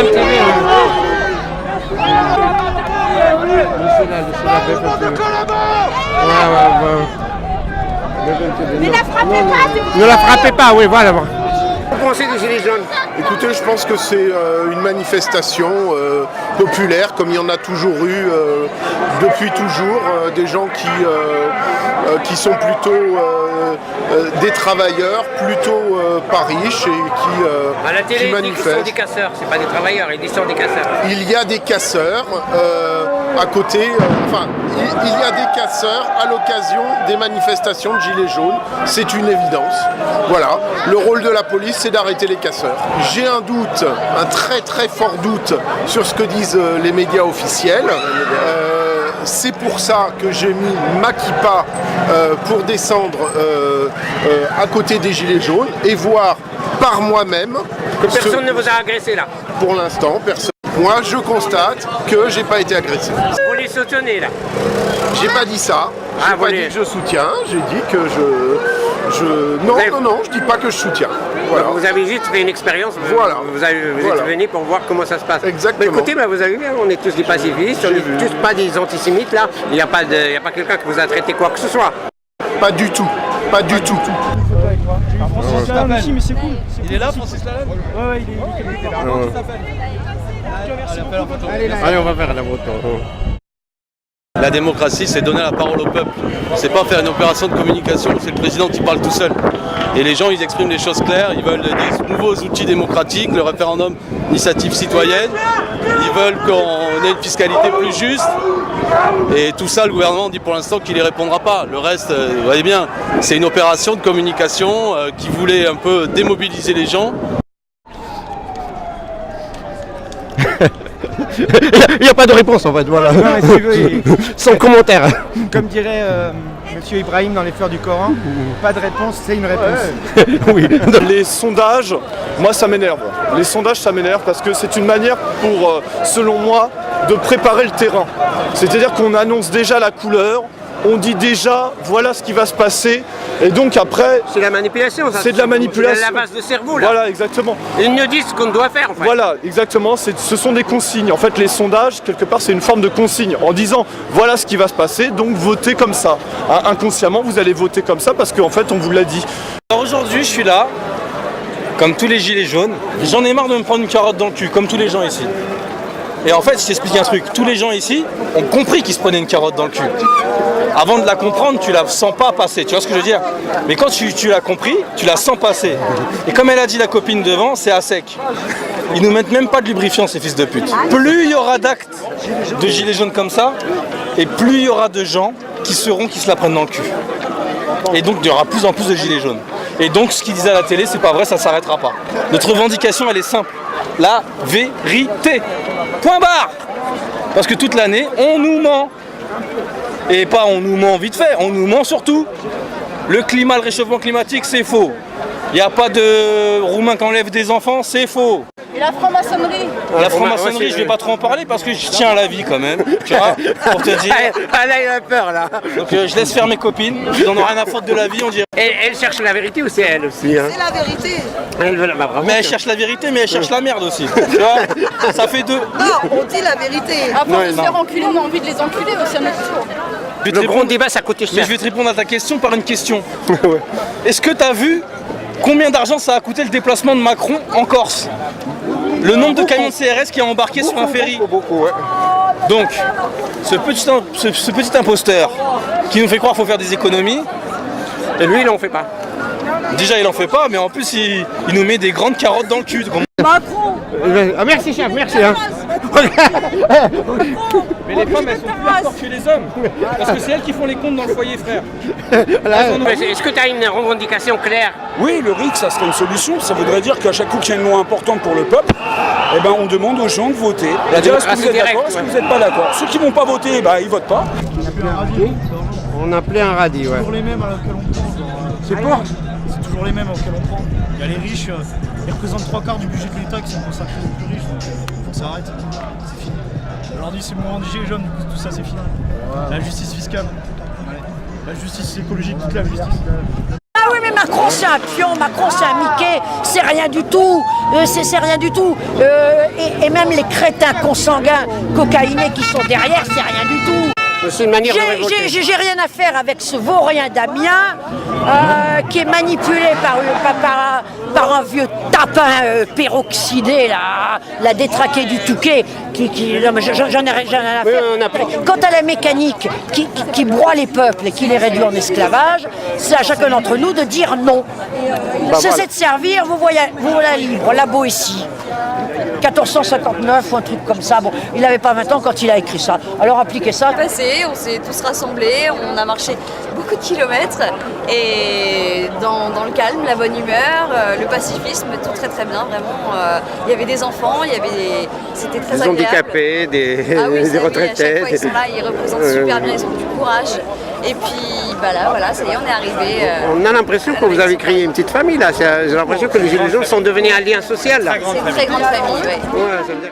MTV. Ne la frappez pas, s'il vous plaît. Ne la frappez pas, oui, voilà. Vous pensez des Gilets jaunes? Écoutez, je pense que c'est une manifestation populaire, comme il y en a toujours eu depuis toujours, des gens qui sont plutôt des travailleurs, plutôt pas riches et À la télé, qui ils disent qu'ils sont manifestent. des casseurs, c'est pas des travailleurs, ils disent qu'ils sont des casseurs. Il y a des casseurs à côté, il y a des casseurs à l'occasion des manifestations de Gilets jaunes, c'est une évidence. Voilà, le rôle de la police, c'est d'arrêter les casseurs. J'ai un doute, un très très fort doute sur ce que disent les médias officiels. C'est pour ça que j'ai mis ma kippa pour descendre à côté des Gilets jaunes et voir par moi-même Que personne ne vous a agressé là. Pour l'instant, personne. Moi, je constate que j'ai pas été agressé. Vous les soutenez là. J'ai pas dit ça. J'ai pas dit que je soutiens. J'ai dit que non, je dis pas que je soutiens. Voilà. Vous avez juste fait une expérience. Voilà. Vous êtes venu pour voir comment ça se passe. Exactement. Mais écoutez, vous avez vu, on est tous des pacifistes, on n'est tous pas des antisémites là. Il n'y a pas quelqu'un qui vous a traité quoi que ce soit. Pas du tout. Pas du tout. Francis Lalanne aussi, mais c'est cool. Il est là, Francis Lalanne? Ouais, il est là. Comment tu t'appelles? Allez, on va faire la photo. La démocratie, c'est donner la parole au peuple. C'est pas faire une opération de communication, c'est le président qui parle tout seul. Et les gens, ils expriment des choses claires, ils veulent des nouveaux outils démocratiques, le référendum d'initiative citoyenne, ils veulent qu'on ait une fiscalité plus juste. Et tout ça, le gouvernement dit pour l'instant qu'il n'y répondra pas. Le reste, vous voyez bien, c'est une opération de communication qui voulait un peu démobiliser les gens. Il n'y a pas de réponse en fait, voilà. Non, mais si vous- Sans commentaire. Comme dirait Monsieur Ibrahim dans les fleurs du Coran, pas de réponse, c'est une réponse. Oui. Les sondages, moi ça m'énerve. Les sondages ça m'énerve parce que c'est une manière pour, selon moi, de préparer le terrain. C'est-à-dire qu'on annonce déjà la couleur, on dit déjà voilà ce qui va se passer et donc après C'est la manipulation, ça. c'est de la manipulation. C'est la base de cerveau là. Voilà exactement. Ils nous disent ce qu'on doit faire en fait. Voilà exactement, ce sont des consignes. En fait les sondages quelque part c'est une forme de consigne en disant voilà ce qui va se passer donc votez comme ça. Hein, inconsciemment vous allez voter comme ça parce qu'en fait on vous l'a dit. Alors aujourd'hui, je suis là, comme tous les gilets jaunes. J'en ai marre de me prendre une carotte dans le cul, comme tous les gens ici. Et en fait, je t'explique un truc. Tous les gens ici ont compris qu'ils se prenaient une carotte dans le cul. Avant de la comprendre, tu la sens pas passer. Tu vois ce que je veux dire? Mais quand tu l'as compris, tu la sens passer. Et comme elle a dit la copine devant, c'est à sec. Ils nous mettent même pas de lubrifiant, ces fils de pute. Plus il y aura d'actes de gilets jaunes comme ça, et plus il y aura de gens qui se la prennent dans le cul. Et donc il y aura plus en plus de gilets jaunes. Et donc ce qu'ils disaient à la télé, c'est pas vrai, ça s'arrêtera pas. Notre revendication, elle est simple. La vérité. Point barre. Parce que toute l'année, on nous ment. Et pas on nous ment vite fait, on nous ment surtout. Le climat, le réchauffement climatique, c'est faux. Il n'y a pas de Roumains qui enlèvent des enfants, c'est faux. Et la franc-maçonnerie? La franc-maçonnerie, je vais pas trop en parler parce que je tiens à la vie quand même, tu vois, pour te dire. Ah là, il a peur là. Donc je laisse faire mes copines, ils en ont rien à foutre de la vie, on dirait. Elle cherche la vérité ou c'est elle aussi hein? C'est la vérité. Elle veut la bravo. Mais elle cherche la vérité, mais elle cherche la merde aussi. Tu vois, ça fait deux. Non, on dit la vérité. Avant de se faire enculer, on a envie de les enculer aussi à notre tour. Je vais te Le gros répondre- débat, ça coûte Mais cher. je vais te répondre à ta question par une question. Est-ce que tu as vu combien d'argent ça a coûté le déplacement de Macron en Corse? Le nombre de camions de CRS qui a embarqué sur un ferry. Donc, ce petit imposteur qui nous fait croire qu'il faut faire des économies, Et lui, il en fait pas. déjà il en fait pas, mais en plus il nous met des grandes carottes dans le cul. Macron. Ah, merci chef, merci. Hein. Mais les femmes elles sont plus hardcore que les hommes. Parce que c'est elles qui font les comptes dans le foyer, frère. Est-ce que tu as une revendication claire? Oui, le RIC, ça serait une solution. Ça voudrait dire qu'à chaque coup qu'il y a une loi importante pour le peuple, eh ben, on demande aux gens de voter. La Dire, est-ce que vous êtes démocratie d'accord, est-ce que directe, vous n'êtes pas d'accord? Ceux qui ne vont pas voter, bah, ils votent pas. On appelait un radis, ouais. Toujours les mêmes auxquels on prend. C'est quoi? C'est toujours les mêmes auxquels on prend. Il y a les riches, ils représentent 3/4 du budget de l'État qui sont consacrés aux plus riches, donc il faut que ça arrête. C'est fini. Aujourd'hui, c'est le moment des gilets jaunes, du coup, tout ça c'est fini. La justice fiscale. Ouais. La justice écologique, toute la justice. Ah oui, mais mais Macron c'est un pion, Macron c'est un Mickey, c'est rien du tout, c'est rien du tout. Et même les crétins consanguins, cocaïnés qui sont derrière, c'est rien du tout. C'est une manière de révolter. J'ai rien à faire avec ce vaurien Damien qui est manipulé par un vieux tapin peroxydé, la détraquée du Touquet. Non, mais j'en ai rien à faire. Quant à la mécanique qui broie les peuples et qui les réduit en esclavage, c'est à chacun d'entre nous de dire non. Cessez de servir, vous voilà libre, la Boétie. 1459 ou un truc comme ça. Bon, il n'avait pas 20 ans quand il a écrit ça. Alors appliquez ça. On s'est tous rassemblés, on a marché beaucoup de kilomètres et dans le calme, la bonne humeur, le pacifisme, tout très très bien, vraiment. Il y avait des enfants, c'était très agréable. Des handicapés, des retraités. À chaque fois ils sont là, ils représentent super bien, ils ont du courage. Et puis là, voilà, ça y est, on est arrivé. On a l'impression que vous avez créé une petite famille là. J'ai l'impression que les Gilets jaunes sont devenus un lien social là. C'est une très grande famille, oui. Ouais, ça veut dire...